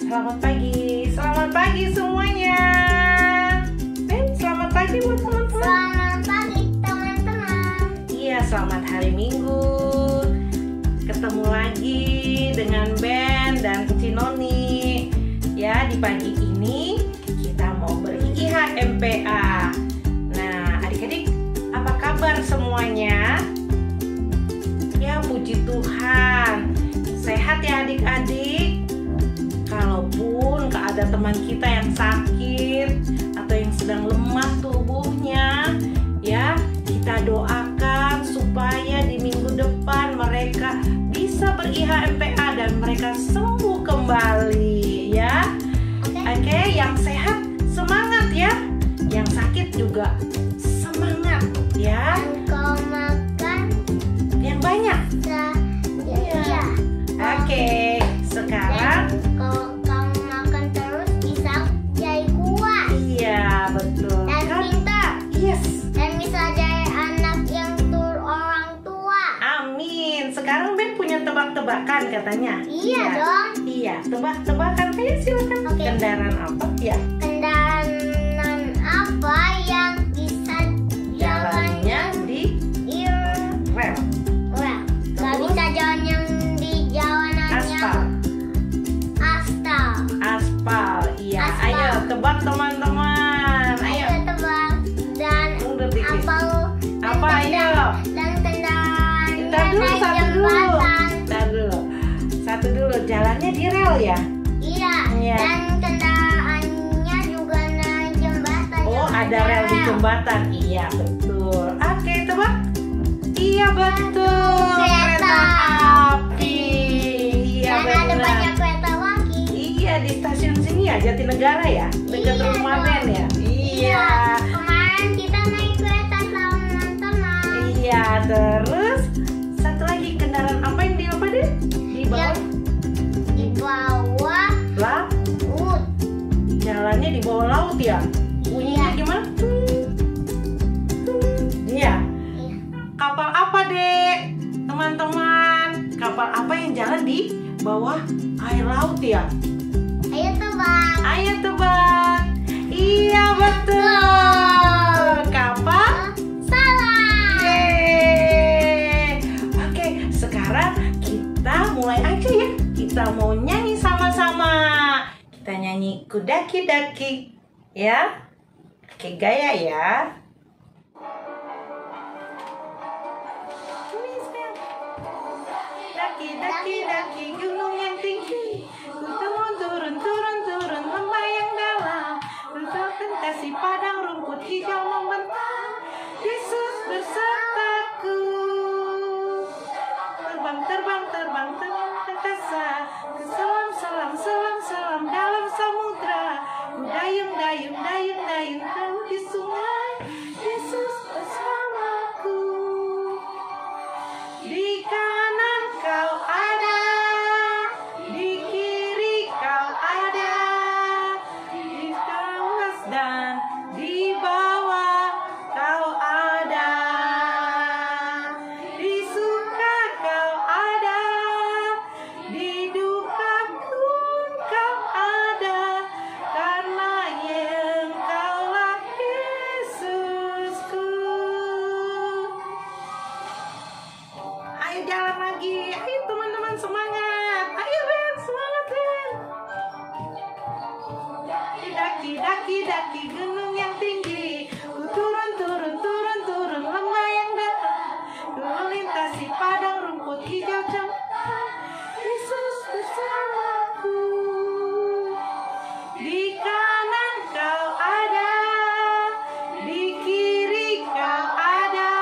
Selamat pagi semuanya. Selamat pagi buat teman-teman. Selamat pagi teman-teman. Iya, selamat hari Minggu. Ketemu lagi dengan Ben dan Cinoni. Ya, di pagi ini kita mau ber-IHMPA. Nah, adik-adik, apa kabar semuanya? Ya, puji Tuhan. Sehat ya adik-adik. Kalaupun ada teman kita yang sakit atau yang sedang lemah tubuhnya, ya kita doakan supaya di minggu depan mereka bisa ber-IHMPA dan mereka sembuh kembali, ya. Oke, yang sehat semangat ya, yang sakit juga semangat ya. Kau makan yang banyak. Iya. Oke, sekarang Kau makan terus bisa jadi kuat. iya, betul. Dan pintar. Yes. Dan bisa jadi anak yang tur orang tua. Amin. Sekarang Ben punya tebak-tebakan katanya. Iya dong. Iya, tebak-tebakan. Ayo silakan. Oke. Kendaraan apa? Ya. Kendaraan apa yang bisa jalannya Di rel? rel. Gak bisa jalan yang di jalanannya Aspal. aspal. Iya. Aspal. Ayo tebak teman-teman. Ayo. Tebak. Dan Mundur dikit. apa Ayo. dan kendaraannya Ntar dulu, naik satu dulu. jembatan. Ntar dulu. Satu dulu. Jalannya di rel ya? Iya. Iya. Dan kendaraannya juga naik jembatan. Oh, ada rel di jembatan. Iya, betul. Oke, tebak. Iya, betul. Kereta api. Iya, Dan ada benar. banyak kereta lagi. Iya, di stasiun sini ya, Jatinegara ya, dekat Iya, rumah dong. Ben ya. Iya. Kemarin kita naik kereta sama teman-teman. Iya, terus satu lagi kendaraan apa yang di apa deh? Di bawah. Di bawah Laut. laut. Jalannya di bawah laut ya. Bunyinya Iya. gimana? Iya. Iya. Kapal apa dek, teman-teman? Kapal apa yang jalan di bawah air laut ya? Ayo tebak. Ayo tebak. Iya betul. Kapal. Salah. Yeay. Oke, sekarang kita mulai aja ya. Kita mau nyanyi sama-sama. Kita nyanyi kudaki-daki, ya. Oke, gaya ya. Daki-daki-daki gunung yang tinggi, ku turun lembah yang dalam, ku melintasi padang rumput hijau membentang. Yesus bersertaku, terbang angkasa, ku selam dalam samudra, ku dayung jauh di sungai. Yesus bersamaku. Di kanan kau ada, di kiri kau ada, di atas dan di bawah kau ada, di suka kau ada, di duka pun kau ada, karena Engkaulah Yesusku. Ayo jalan lagi, ayo teman-teman semangat. Ayo Ben, semangat Ben. Daki-daki gunung yang tinggi, ku turun lembah yang dalam, ku melintasi padang rumput hijau cemerlang. Yesus bersamaku. Di kanan kau ada, di kiri kau ada,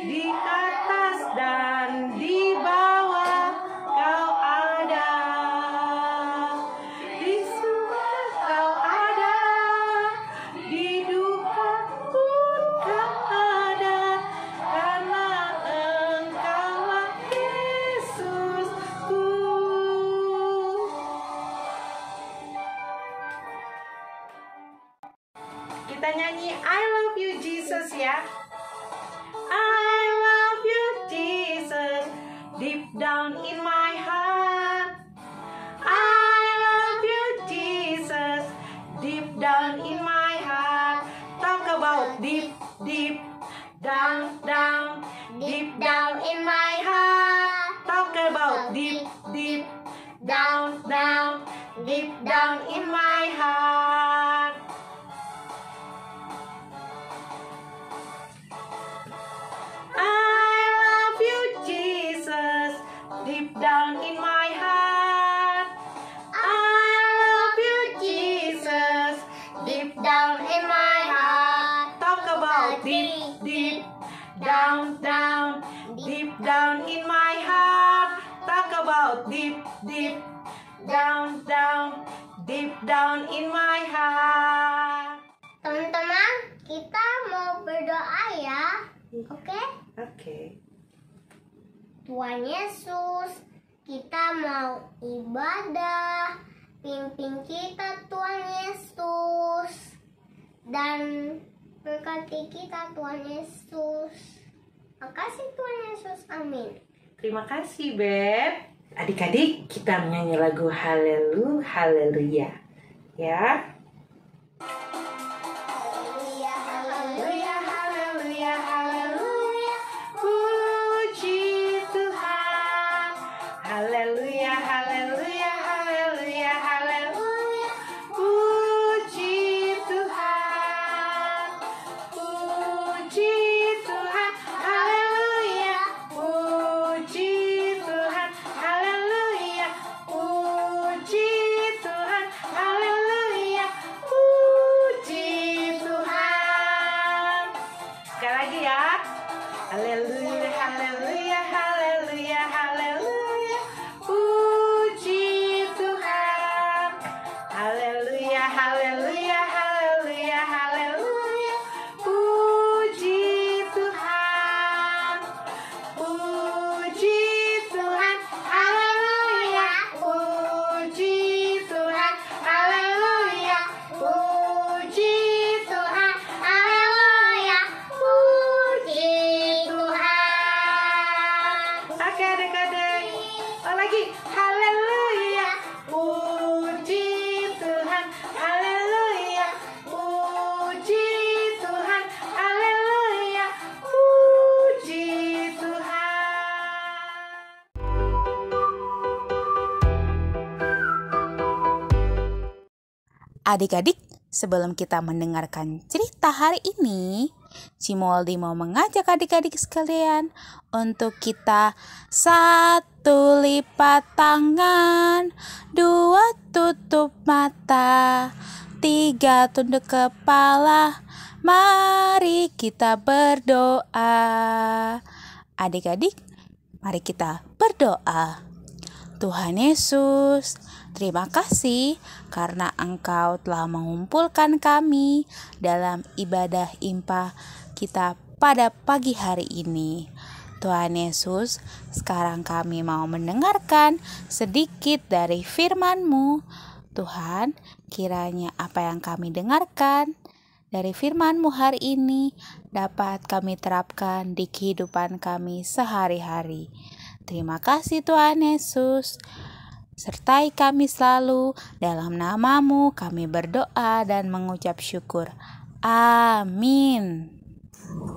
di atas dan di bawah kau ada, di suka kau ada, di duka pun kau ada, karena Engkaulah Yesusku. Kita nyanyi I love you Jesus ya. I love you Jesus, deep down in my heart. I love deep down in my heart. I love you, Jesus, deep down in my heart. I love you, Jesus, deep down in my heart. Talk about deep, deep, down, down, deep down in my heart. Talk about deep, deep, down, down, deep down in my heart. Teman-teman, kita mau berdoa ya. Oke? Oke. Tuhan Yesus, kita mau ibadah. Pimpin kita Tuhan Yesus. Dan berkati kita Tuhan Yesus. Makasih Tuhan Yesus. Amin. Terima kasih, Beb. Adik-adik, kita menyanyi lagu Haleluya. Ya. Haleluya, Haleluya, haleluya, haleluya. Puji Tuhan. Haleluya, haleluya, haleluya, haleluya. Puji Tuhan. Puji Tuhan. Haleluya. Puji Tuhan. Haleluya. Puji Tuhan. Haleluya. Puji Tuhan. Sekali lagi ya. Haleluya, haleluya, haleluya, haleluya. Puji Tuhan. Haleluya, haleluya, haleluya, haleluya. Puji Tuhan. Puji Tuhan. Haleluya. Puji Tuhan. Haleluya. Puji Tuhan. Haleluya. Puji Tuhan. Oke adik-adik. Oh lagi. Haleluya. Puji Tuhan. Haleluya. Puji Tuhan. Haleluya. Puji Tuhan. Adik-adik, sebelum kita mendengarkan cerita hari ini, Cimoldi mau mengajak adik-adik sekalian untuk kita 1 lipat tangan, 2 tutup mata, 3 tunduk kepala. Mari kita berdoa. Adik-adik, mari kita berdoa. Tuhan Yesus, terima kasih karena Engkau telah mengumpulkan kami dalam ibadah impa kita pada pagi hari ini. Tuhan Yesus, sekarang kami mau mendengarkan sedikit dari firman-Mu. Tuhan, kiranya apa yang kami dengarkan dari firman-Mu hari ini dapat kami terapkan di kehidupan kami sehari-hari. Terima kasih Tuhan Yesus. Sertai kami selalu, dalam nama-Mu kami berdoa dan mengucap syukur. Amin.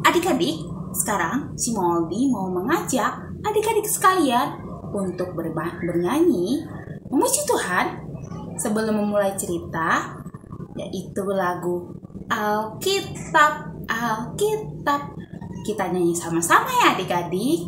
Adik-adik, sekarang si Moldi mau mengajak adik-adik sekalian untuk bernyanyi memuji Tuhan sebelum memulai cerita, yaitu lagu Alkitab, Alkitab. Kita nyanyi sama-sama ya adik-adik.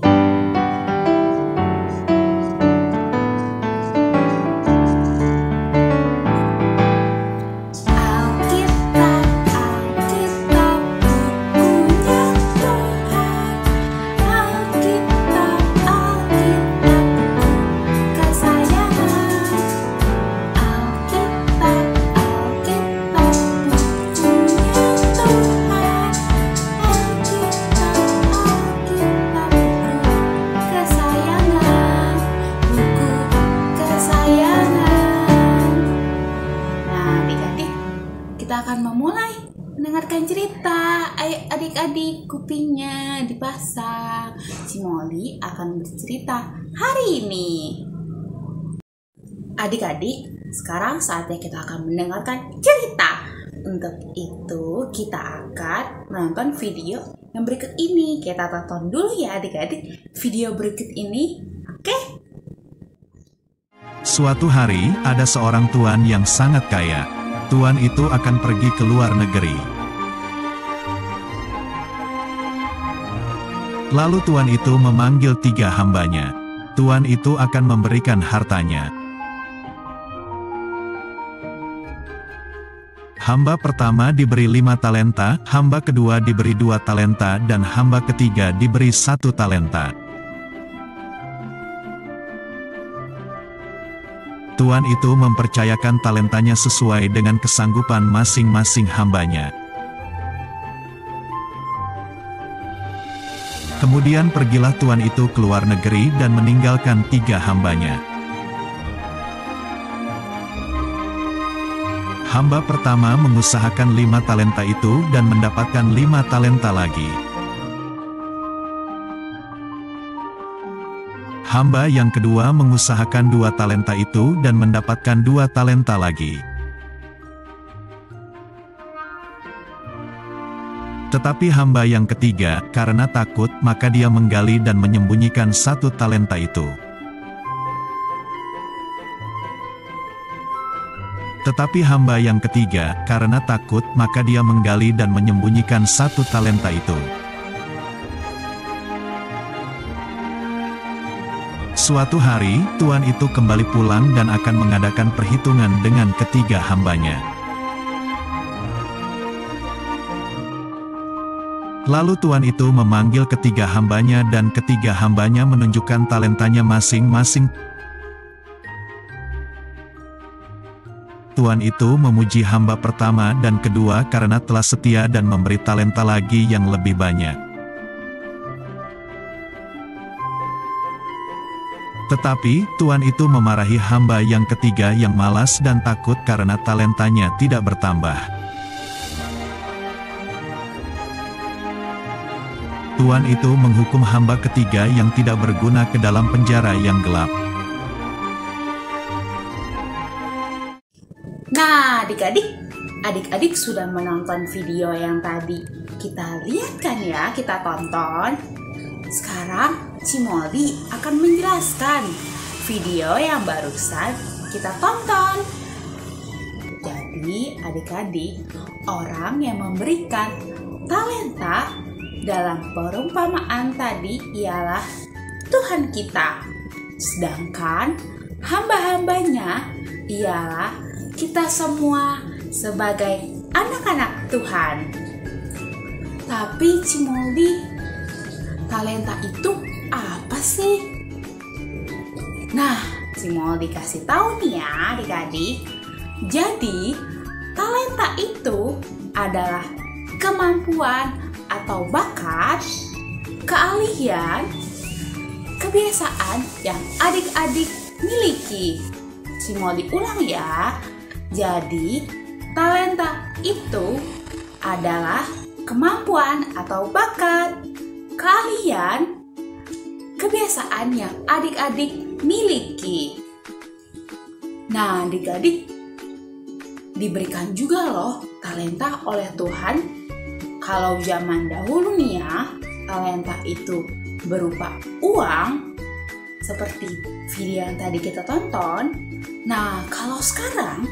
Mendengarkan cerita, ayo adik-adik kupingnya dipasang. Si Molly akan bercerita hari ini. Adik-adik, sekarang saatnya kita akan mendengarkan cerita. Untuk itu kita akan menonton video yang berikut ini. Kita tonton dulu ya adik-adik video berikut ini. Oke? Suatu hari, ada seorang tuan yang sangat kaya. Tuan itu akan pergi ke luar negeri. Lalu tuan itu memanggil 3 hambanya. Tuan itu akan memberikan hartanya. Hamba pertama diberi 5 talenta, hamba kedua diberi 2 talenta, dan hamba ketiga diberi 1 talenta. Tuan itu mempercayakan talentanya sesuai dengan kesanggupan masing-masing hambanya. Kemudian pergilah tuan itu ke luar negeri dan meninggalkan 3 hambanya. Hamba pertama mengusahakan 5 talenta itu dan mendapatkan 5 talenta lagi. Hamba yang kedua mengusahakan 2 talenta itu dan mendapatkan 2 talenta lagi. Tetapi hamba yang ketiga, karena takut, maka dia menggali dan menyembunyikan 1 talenta itu. Tetapi hamba yang ketiga, karena takut, maka dia menggali dan menyembunyikan 1 talenta itu. Suatu hari, tuan itu kembali pulang dan akan mengadakan perhitungan dengan ketiga hambanya. Lalu tuan itu memanggil ketiga hambanya dan ketiga hambanya menunjukkan talentanya masing-masing. Tuan itu memuji hamba pertama dan kedua karena telah setia dan memberi talenta lagi yang lebih banyak. Tetapi, tuan itu memarahi hamba yang ketiga yang malas dan takut karena talentanya tidak bertambah. Tuan itu menghukum hamba ketiga yang tidak berguna ke dalam penjara yang gelap. Nah, adik-adik sudah menonton video yang tadi kita lihat kan ya, kita tonton. Sekarang Cimoldi akan menjelaskan video yang barusan kita tonton. Jadi adik-adik, orang yang memberikan talenta dalam perumpamaan tadi ialah Tuhan kita. Sedangkan hamba-hambanya ialah kita semua sebagai anak-anak Tuhan. Tapi Cimoldi, talenta itu apa sih? Nah, Cimoldi kasih tahu nih ya adik-adik. Jadi, talenta itu adalah kemampuan atau bakat, keahlian, kebiasaan yang adik-adik miliki. Cimoldi ulang ya. Jadi, talenta itu adalah kemampuan atau bakat, keahlian, kebiasaan yang adik-adik miliki. Nah, adik-adik diberikan juga loh talenta oleh Tuhan. Kalau zaman dahulu nih ya, talenta itu berupa uang, seperti video yang tadi kita tonton. Nah, kalau sekarang,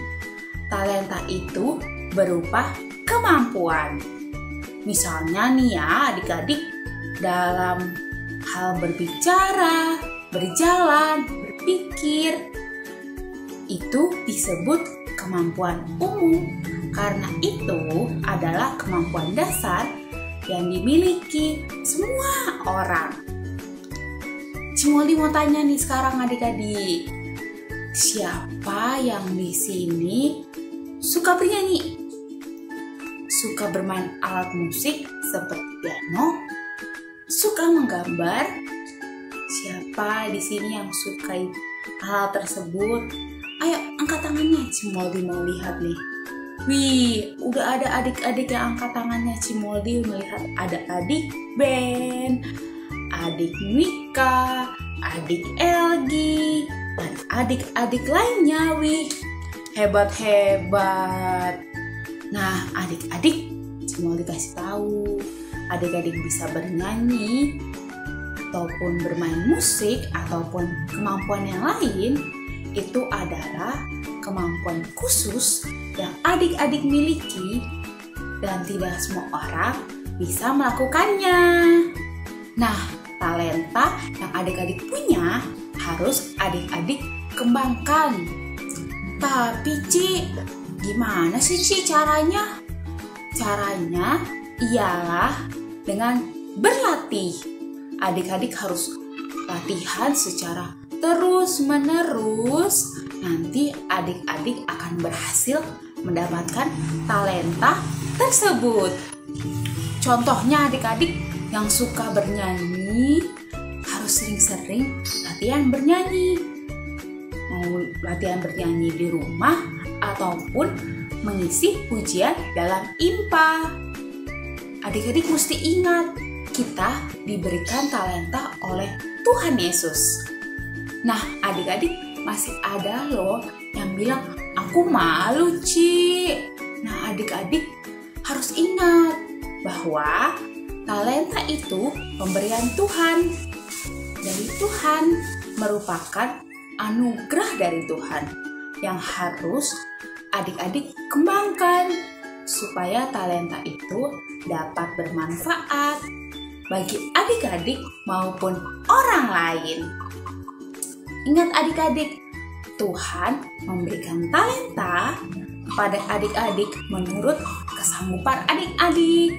talenta itu berupa kemampuan. Misalnya nih ya adik-adik, dalam hal berbicara, berjalan, berpikir, itu disebut kemampuan umum. Karena itu adalah kemampuan dasar yang dimiliki semua orang. Cimoldi mau tanya nih sekarang adik-adik, siapa yang di sini suka bernyanyi? Suka bermain alat musik seperti piano? Suka menggambar? Siapa di sini yang suka hal tersebut? Ayo angkat tangannya, Cimoldi mau lihat nih. Wih, udah ada adik-adik yang angkat tangannya. Cimoldi melihat ada adik Ben, adik Mika, adik Elgi, dan adik-adik lainnya. Wih, hebat-hebat. Nah, adik-adik, Cimoldi kasih tahu, adik-adik bisa bernyanyi, ataupun bermain musik, ataupun kemampuan yang lain, itu adalah kemampuan khusus yang adik-adik miliki dan tidak semua orang bisa melakukannya. Nah, talenta yang adik-adik punya harus adik-adik kembangkan. Tapi Ci, gimana sih Ci caranya? Caranya ialah dengan berlatih. Adik-adik harus latihan secara terus-menerus. Nanti adik-adik akan berhasil mendapatkan talenta tersebut. Contohnya adik-adik yang suka bernyanyi harus sering-sering latihan bernyanyi. Mau latihan bernyanyi di rumah ataupun mengisi pujian dalam IMPA. Adik-adik mesti ingat, kita diberikan talenta oleh Tuhan Yesus. Nah, adik-adik masih ada loh yang bilang, aku malu Ci. Nah, adik-adik harus ingat bahwa talenta itu pemberian Tuhan. Dari Tuhan, merupakan anugerah dari Tuhan yang harus adik-adik kembangkan supaya talenta itu dapat bermanfaat bagi adik-adik maupun orang lain. Ingat adik-adik, Tuhan memberikan talenta kepada adik-adik menurut kesanggupan adik-adik.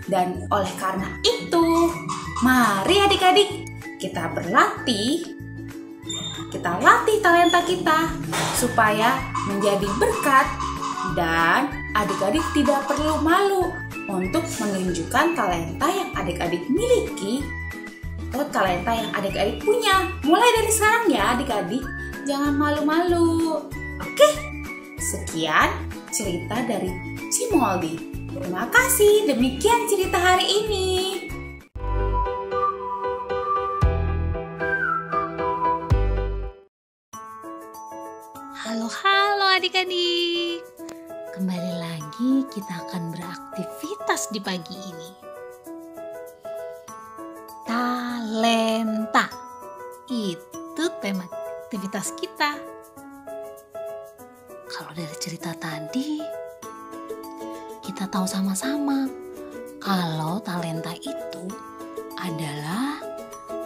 Dan oleh karena itu, mari adik-adik kita berlatih. Kita latih talenta kita supaya menjadi berkat dan adik-adik tidak perlu malu untuk menunjukkan talenta yang adik-adik miliki atau talenta yang adik-adik punya. Mulai dari sekarang ya adik-adik, jangan malu-malu. Oke, sekian cerita dari Cimoldi. Terima kasih, demikian cerita hari ini. Halo adik-adik. Kembali lagi kita akan beraktivitas di pagi ini. Talenta. Itu tema aktivitas kita. Kalau dari cerita tadi, kita tahu sama-sama kalau talenta itu adalah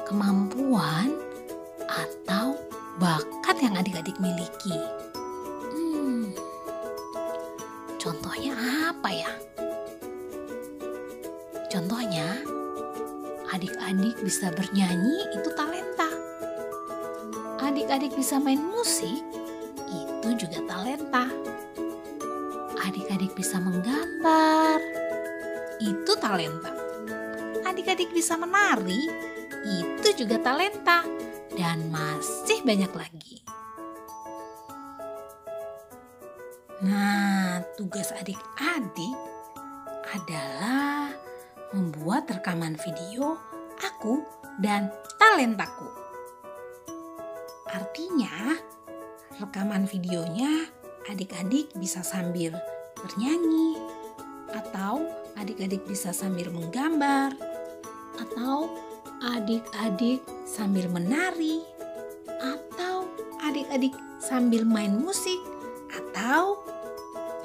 kemampuan atau bakat yang adik-adik miliki. Contohnya apa ya? Contohnya, adik-adik bisa bernyanyi, itu talenta. Adik-adik bisa main musik, itu juga talenta. Adik-adik bisa menggambar, itu talenta. Adik-adik bisa menari, itu juga talenta. Dan masih banyak lagi. Nah, tugas adik-adik adalah membuat rekaman video aku dan talentaku. Artinya, rekaman videonya adik-adik bisa sambil bernyanyi, atau adik-adik bisa sambil menggambar, atau adik-adik sambil menari, atau adik-adik sambil main musik, atau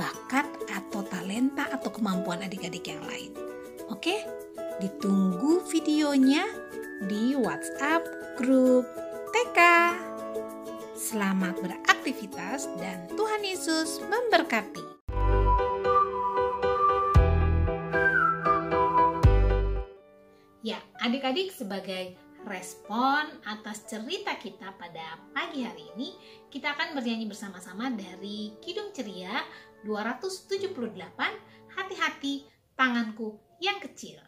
bakat atau talenta atau kemampuan adik-adik yang lain. Oke, ditunggu videonya di WhatsApp grup TK. Selamat beraktivitas dan Tuhan Yesus memberkati. Ya, adik-adik, sebagai respon atas cerita kita pada pagi hari ini, kita akan bernyanyi bersama-sama dari Kidung Ceria 278, Hati-hati Tanganku yang Kecil.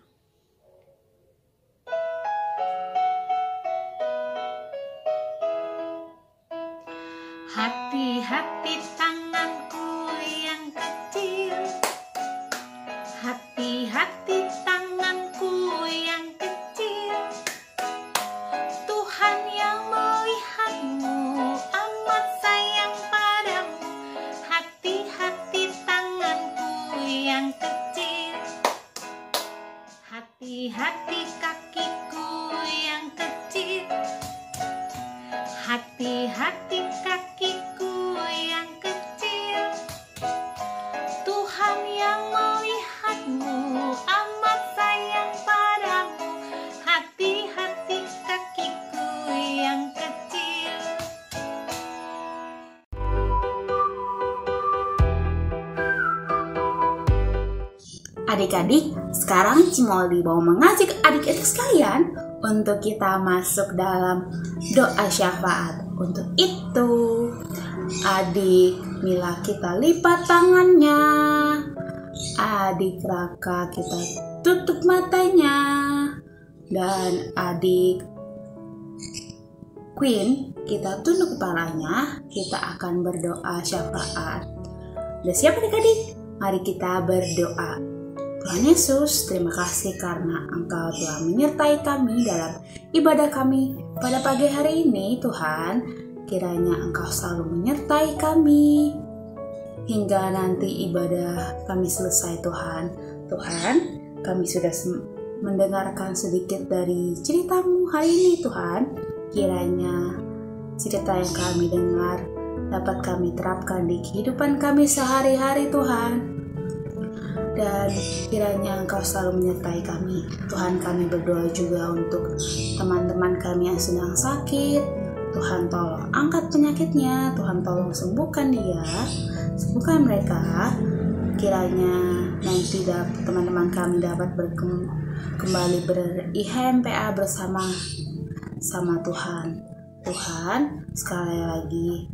Hati-hati tanganku yang kecil, hati-hati tanganku yang kecil. Tuhan yang melihatmu amat sayang padamu. Hati-hati tanganku yang kecil, hati-hati kakiku yang kecil. hati-hati kakiku yang kecil. Tuhan yang melihatmu amat sayang padamu, hati-hati kakiku yang kecil. Adik-adik, sekarang Cimoldi mau mengajak adik-adik sekalian untuk kita masuk dalam doa syafaat. Untuk itu, adik Mila kita lipat tangannya, adik Raka kita tutup matanya, dan adik Queen kita tunduk kepalanya. Kita akan berdoa syafaat. Udah siap adik-adik? Mari kita berdoa. Tuhan Yesus, terima kasih karena Engkau telah menyertai kami dalam ibadah kami pada pagi hari ini, Tuhan. Kiranya Engkau selalu menyertai kami hingga nanti ibadah kami selesai, Tuhan. Tuhan, kami sudah mendengarkan sedikit dari cerita-Mu hari ini, Tuhan. Kiranya cerita yang kami dengar dapat kami terapkan di kehidupan kami sehari-hari, Tuhan. Dan kiranya Engkau selalu menyertai kami. Tuhan, kami berdoa juga untuk teman-teman kami yang sedang sakit. Tuhan, tolong angkat penyakitnya. Tuhan, tolong sembuhkan dia, sembuhkan mereka. Kiranya nanti teman-teman kami dapat kembali ber-IHMPA bersama Tuhan. Tuhan, sekali lagi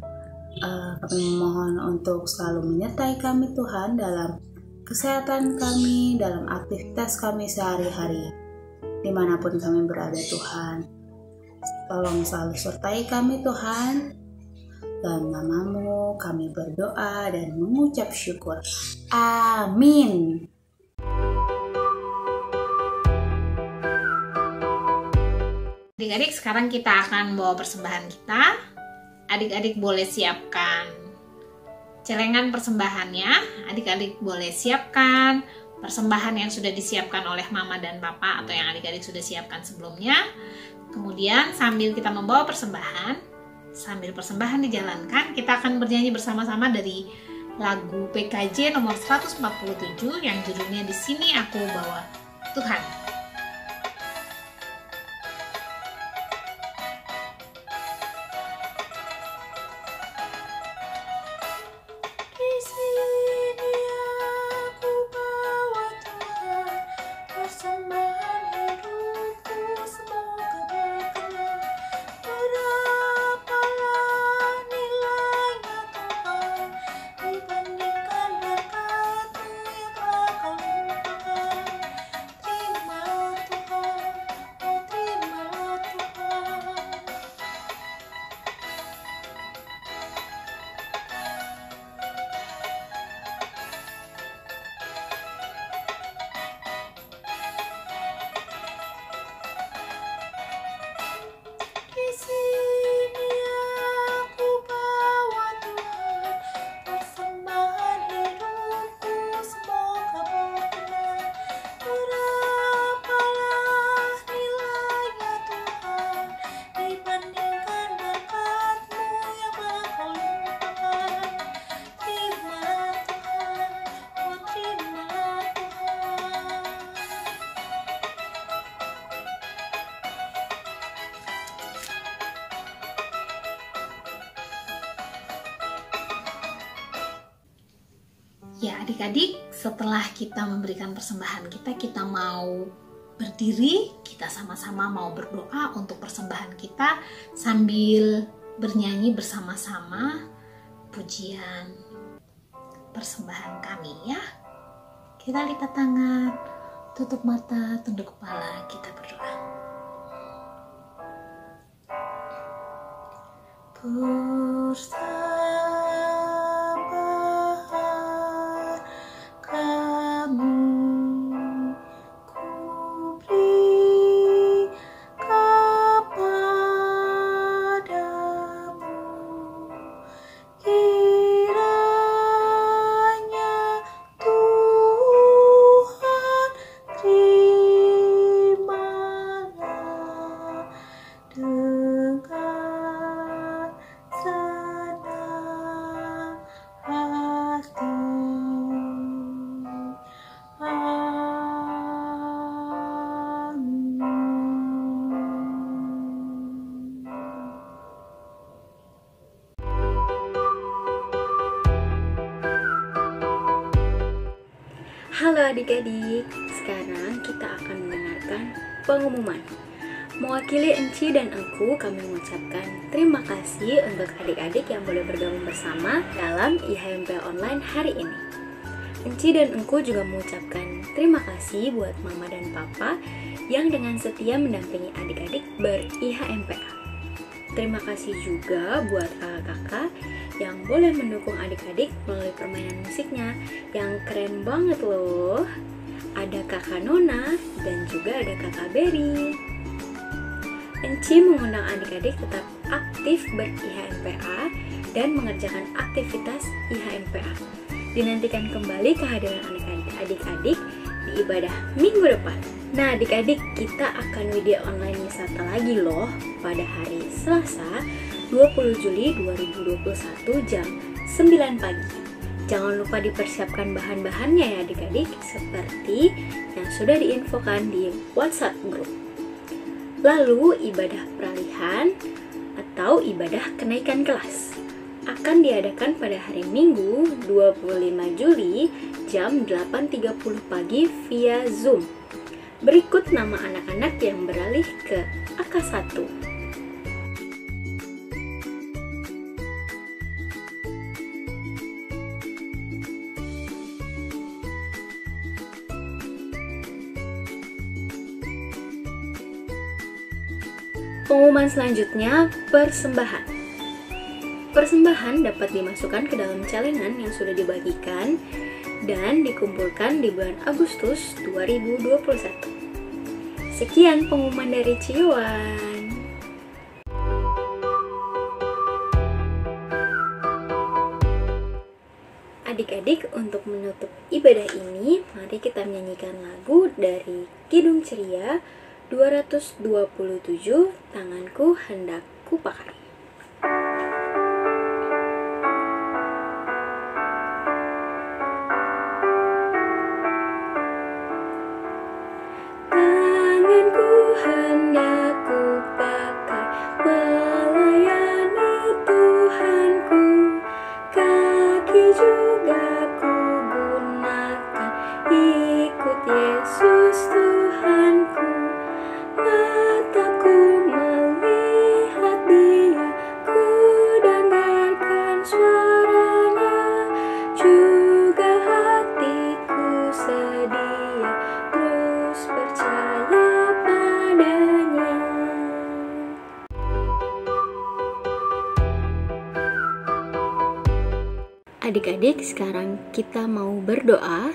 kami mohon untuk selalu menyertai kami, Tuhan, dalam kesehatan kami, dalam aktivitas kami sehari-hari, dimanapun kami berada, Tuhan. Tolong selalu sertai kami, Tuhan. Dalam nama-Mu kami berdoa dan mengucap syukur. Amin. Adik-adik, sekarang kita akan bawa persembahan kita. Adik-adik boleh siapkan celengan persembahannya. Adik-adik boleh siapkan persembahan yang sudah disiapkan oleh mama dan papa atau yang adik-adik sudah siapkan sebelumnya. Kemudian sambil kita membawa persembahan, sambil persembahan dijalankan, kita akan bernyanyi bersama-sama dari lagu PKJ nomor 147 yang judulnya Di Sini Aku Bawa Tuhan. Ya adik-adik, setelah kita memberikan persembahan kita mau berdiri, kita sama-sama mau berdoa untuk persembahan kita sambil bernyanyi bersama-sama pujian persembahan kami ya. Kita lipat tangan, tutup mata, tunduk kepala, kita berdoa. Halo adik-adik, sekarang kita akan mendengarkan pengumuman. Mewakili Enci dan Engku, kami mengucapkan terima kasih untuk adik-adik yang boleh bergabung bersama dalam IHMPA Online hari ini. Enci dan Engku juga mengucapkan terima kasih buat Mama dan Papa yang dengan setia mendampingi adik-adik ber-IHMPA. Terima kasih juga buat kakak-kakak yang boleh mendukung adik-adik melalui permainan musiknya yang keren banget loh. Ada kakak Nona dan juga ada kakak Berry. Enci mengundang adik-adik tetap aktif ber-IHMPA dan mengerjakan aktivitas IHMPA. Dinantikan kembali kehadiran adik-adik di ibadah minggu depan. Nah adik-adik, kita akan video online wisata lagi loh pada hari Selasa 20 Juli 2021 jam 9 pagi. Jangan lupa dipersiapkan bahan-bahannya ya adik-adik, seperti yang sudah diinfokan di WhatsApp group. Lalu ibadah peralihan atau ibadah kenaikan kelas akan diadakan pada hari Minggu 25 Juli jam 8.30 pagi via Zoom. Berikut nama anak-anak yang beralih ke AK1. Pengumuman selanjutnya, persembahan. Persembahan dapat dimasukkan ke dalam celengan yang sudah dibagikan dan dikumpulkan di bulan Agustus 2021. Sekian pengumuman dari Ciwan. Adik-adik, untuk menutup ibadah ini, mari kita menyanyikan lagu dari Kidung Ceria 227, Tanganku Hendak Kupakai. Hendak kupakai melayani Tuhanku, kaki juga kugunakan ikut Yesus Tuhanku. Mataku melihat Dia, ku dengarkan suaranya, juga hatiku sedia terus percaya padanya. Adik-adik, sekarang kita mau berdoa.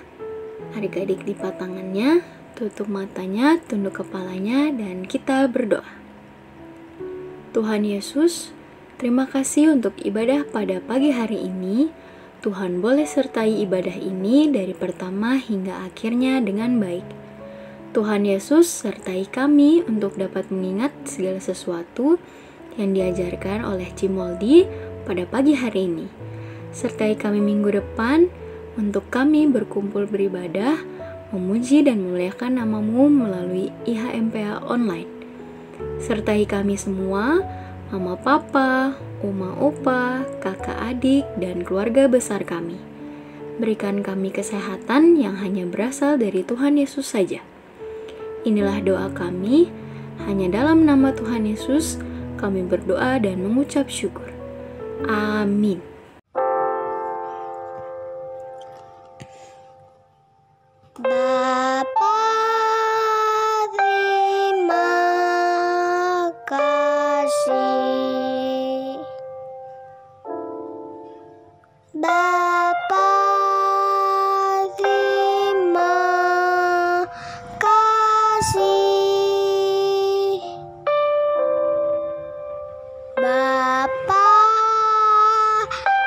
Adik-adik lipat tangannya, tutup matanya, tunduk kepalanya, dan kita berdoa. Tuhan Yesus, terima kasih untuk ibadah pada pagi hari ini. Tuhan boleh sertai ibadah ini dari pertama hingga akhirnya dengan baik. Tuhan Yesus, sertai kami untuk dapat mengingat segala sesuatu yang diajarkan oleh Cimoldi pada pagi hari ini. Sertai kami minggu depan untuk kami berkumpul beribadah, memuji dan memuliakan nama-Mu melalui IHMPA Online. Sertai kami semua, Mama Papa, Oma Opa, kakak adik, dan keluarga besar kami. Berikan kami kesehatan yang hanya berasal dari Tuhan Yesus saja. Inilah doa kami, hanya dalam nama Tuhan Yesus kami berdoa dan mengucap syukur. Amin. Bapa, terima kasih. Bapa, terima kasih. Bapa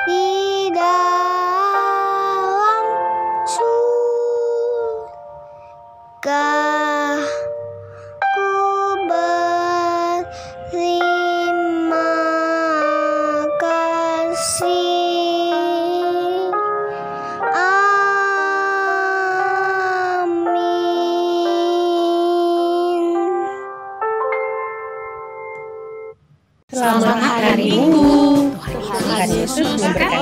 di dalam surga, ku berterima kasih. Amin. Selamat hari Minggu. Tuhan Yesus memberkati.